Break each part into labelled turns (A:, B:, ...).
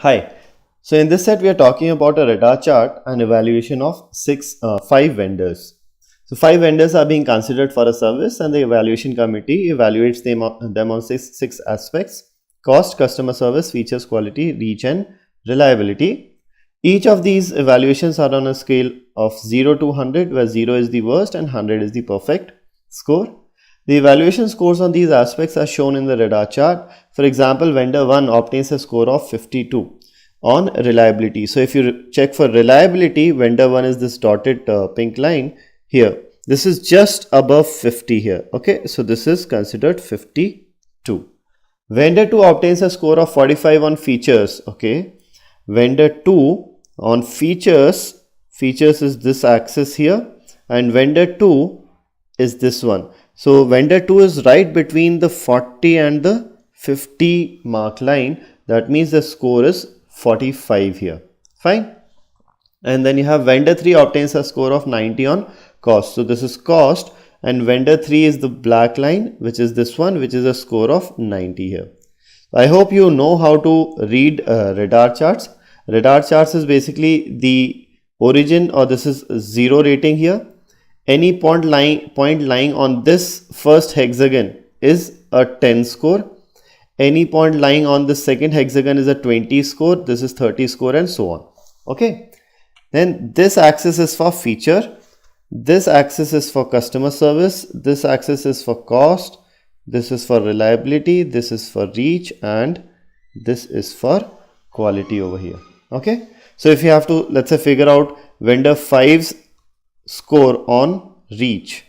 A: Hi. So in this set we are talking about a radar chart and evaluation of 5 vendors. So 5 vendors are being considered for a service and the evaluation committee evaluates them on six aspects: cost, customer service, features, quality, reach and reliability. Each of these evaluations are on a scale of 0 to 100, where 0 is the worst and 100 is the perfect score. The evaluation scores on these aspects are shown in the radar chart. For example, vendor 1 obtains a score of 52 on reliability. So if you check for reliability, vendor 1 is this dotted pink line here. This is just above 50 here. Okay, so this is considered 52. Vendor 2 obtains a score of 45 on features. Okay, vendor 2 on features is this axis here, and vendor 2 is this one. So vendor 2 is right between the 40 and the 50 mark line. That means the score is 45 here. Fine. And then you have vendor 3 obtains a score of 90 on cost. So this is cost, and vendor 3 is the black line, which is this one, which is a score of 90 here. I hope you know how to read radar charts. Radar charts is basically the origin, or this is 0 rating here. Any point lying on this first hexagon is a 10 score. Any point lying on the second hexagon is a 20 score. This is 30 score, and so on. Okay. Then this axis is for feature. This axis is for customer service. This axis is for cost. This is for reliability. This is for reach, and this is for quality over here. Okay. So if you have to, let's say, figure out vendor 5's score on reach.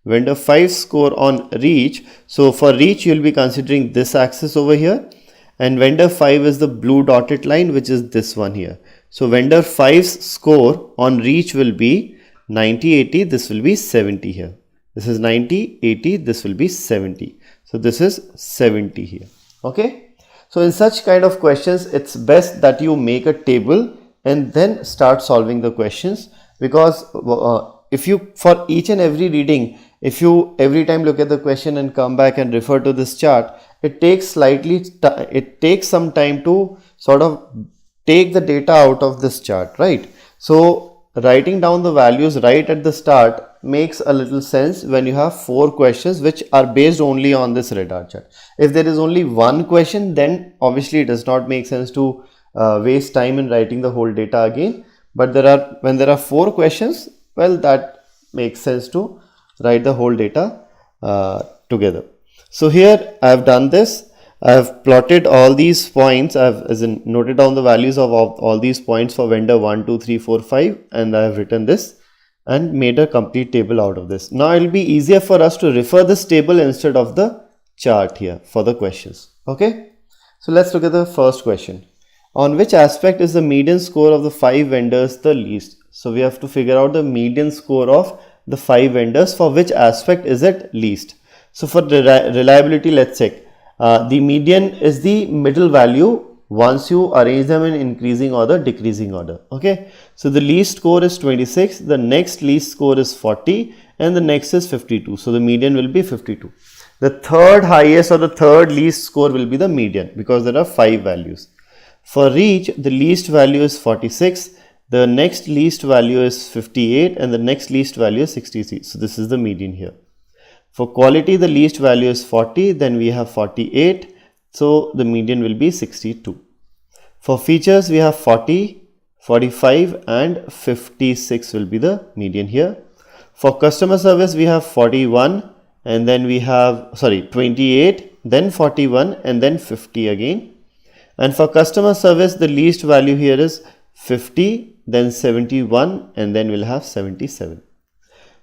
A: Vendor 5 score on reach. So for reach, you'll be considering this axis over here, and vendor 5 is the blue dotted line, which is this one here. So vendor 5's score on reach will be 90, 80. This will be 70 here. This is 90, 80. This will be 70. So this is 70 here. Okay. So in such kind of questions, it's best that you make a table and then start solving the questions, because if you, for each and every reading, if you every time look at the question and come back and refer to this chart, it takes some time to sort of take the data out of this chart, right? So writing down the values right at the start makes a little sense when you have 4 questions which are based only on this radar chart. If there is only one question, then obviously it does not make sense to waste time in writing the whole data again. But when there are 4 questions, well, that makes sense to write the whole data together. So here I have done this. I have plotted all these points. I have noted down the values of all these points for vendor 1, 2, 3, 4, 5, and I have written this and made a complete table out of this. Now it will be easier for us to refer this table instead of the chart here for the questions. Okay. So let's look at the first question. On which aspect is the median score of the 5 vendors the least? So we have to figure out the median score of the 5 vendors. For which aspect is it least? So for the reliability, let's check. The median is the middle value once you arrange them in increasing order, decreasing order. Okay. So the least score is 26. The next least score is 40, and the next is 52. So the median will be 52. The third highest or the third least score will be the median, because there are 5 values. For reach, the least value is 46, the next least value is 58, and the next least value is 63. So this is the median here. For quality, the least value is 40, then we have 48, so the median will be 62. For features, we have 40, 45 and 56 will be the median here. For customer service, we have 41, and then we have 28, then 41, and then 50 again. And for customer service, the least value here is 50, then 71, and then we'll have 77.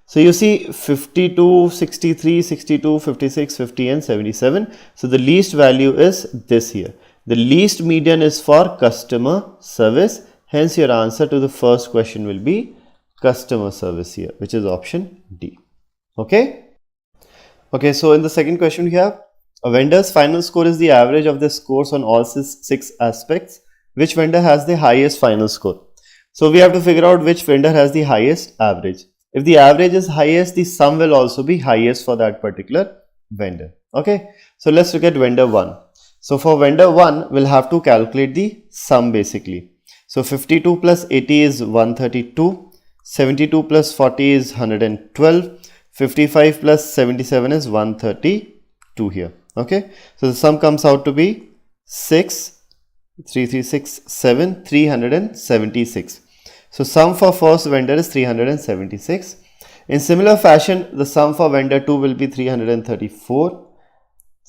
A: So you see 52, 63, 62, 56, 50 and 77. So the least value is this here. The least median is for customer service. Hence your answer to the first question will be customer service here, which is option D. Okay. Okay. So in the second question we have, a vendor's final score is the average of the scores on all 6 aspects. Which vendor has the highest final score? So we have to figure out which vendor has the highest average. If the average is highest, the sum will also be highest for that particular vendor. Okay. So let's look at vendor 1. So for vendor 1, we'll have to calculate the sum basically. So 52 plus 80 is 132, 72 plus 40 is 112, 55 plus 77 is 132 here. Okay, so the sum comes out to be 376. So sum for first vendor is 376. In similar fashion, the sum for vendor 2 will be 334.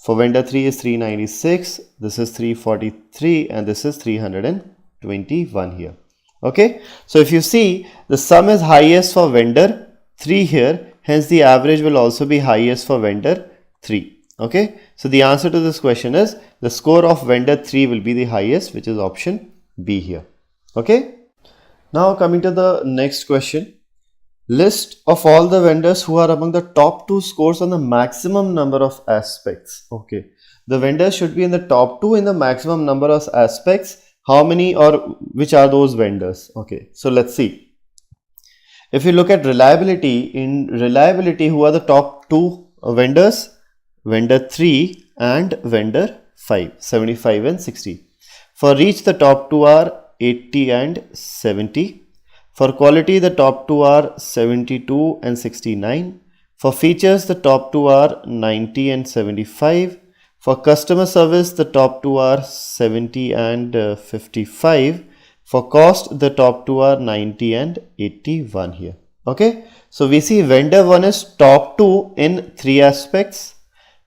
A: For vendor 3 is 396, this is 343, and this is 321 here. Okay, so if you see, the sum is highest for vendor 3 here, hence the average will also be highest for vendor 3. Okay, so the answer to this question is the score of vendor 3 will be the highest, which is option B here. Okay, now coming to the next question. List of all the vendors who are among the top 2 scores on the maximum number of aspects. Okay, the vendors should be in the top 2 in the maximum number of aspects. How many or which are those vendors? Okay, so let's see. If you look at reliability, in reliability, who are the top 2 vendors? Vendor 3 and vendor 5, 75 and 60. For reach, the top 2 are 80 and 70. For quality, the top 2 are 72 and 69. For features, the top 2 are 90 and 75. For customer service, the top 2 are 70 and 55. For cost, the top 2 are 90 and 81 here. Okay, so we see vendor 1 is top 2 in 3 aspects.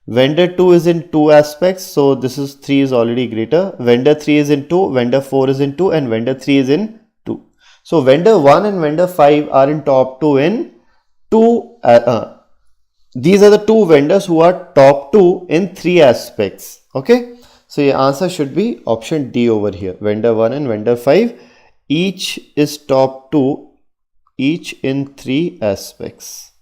A: Vendor 2 is in 2 aspects, so this is 3 is already greater. Vendor 3 is in 2, vendor 4 is in 2, and vendor 3 is in 2. So vendor 1 and vendor 5 are in top 2 in 2. These are the 2 vendors who are top 2 in 3 aspects. Okay, so your answer should be option D over here. Vendor 1 and vendor 5 each is top 2 each in 3 aspects.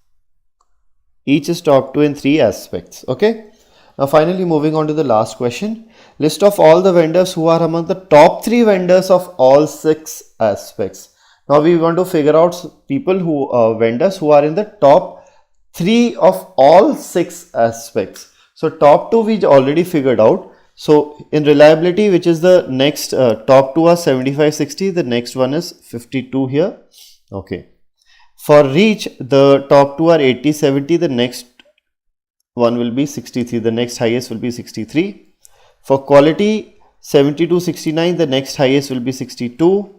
A: Each is top 2 in 3 aspects. Okay. Now finally moving on to the last question. List of all the vendors who are among the top 3 vendors of all 6 aspects. Now we want to figure out people who vendors who are in the top 3 of all 6 aspects. So top 2 we already figured out. So in reliability, which is the next top 2 are 75, 60. The next one is 52 here. Okay. For reach, the top 2 are 80, 70. The next one will be 63. The next highest will be 63. For quality, 72, 69. The next highest will be 62.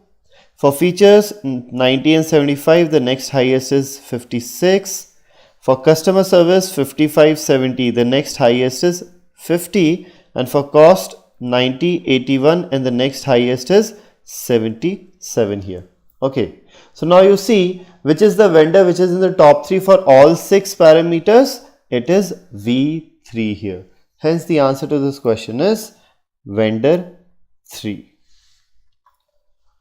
A: For features, 90 and 75. The next highest is 56. For customer service, 55, 70. The next highest is 50. And for cost, 90, 81. And the next highest is 77 here. Okay. So now you see which is the vendor which is in the top 3 for all 6 parameters. It is V3 here. Hence the answer to this question is vendor 3.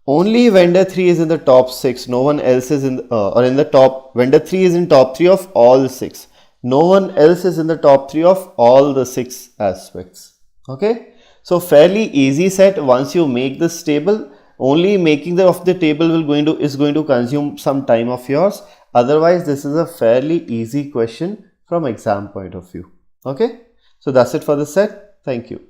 A: Only vendor 3 is in the top 6. No one else is in the top. Vendor 3 is in top 3 of all 6. No one else is in the top 3 of all the 6 aspects. Okay. So fairly easy set once you make this table. Only making of the table is going to consume some time of yours. Otherwise, this is a fairly easy question from exam point of view. Okay. So that's it for the set. Thank you.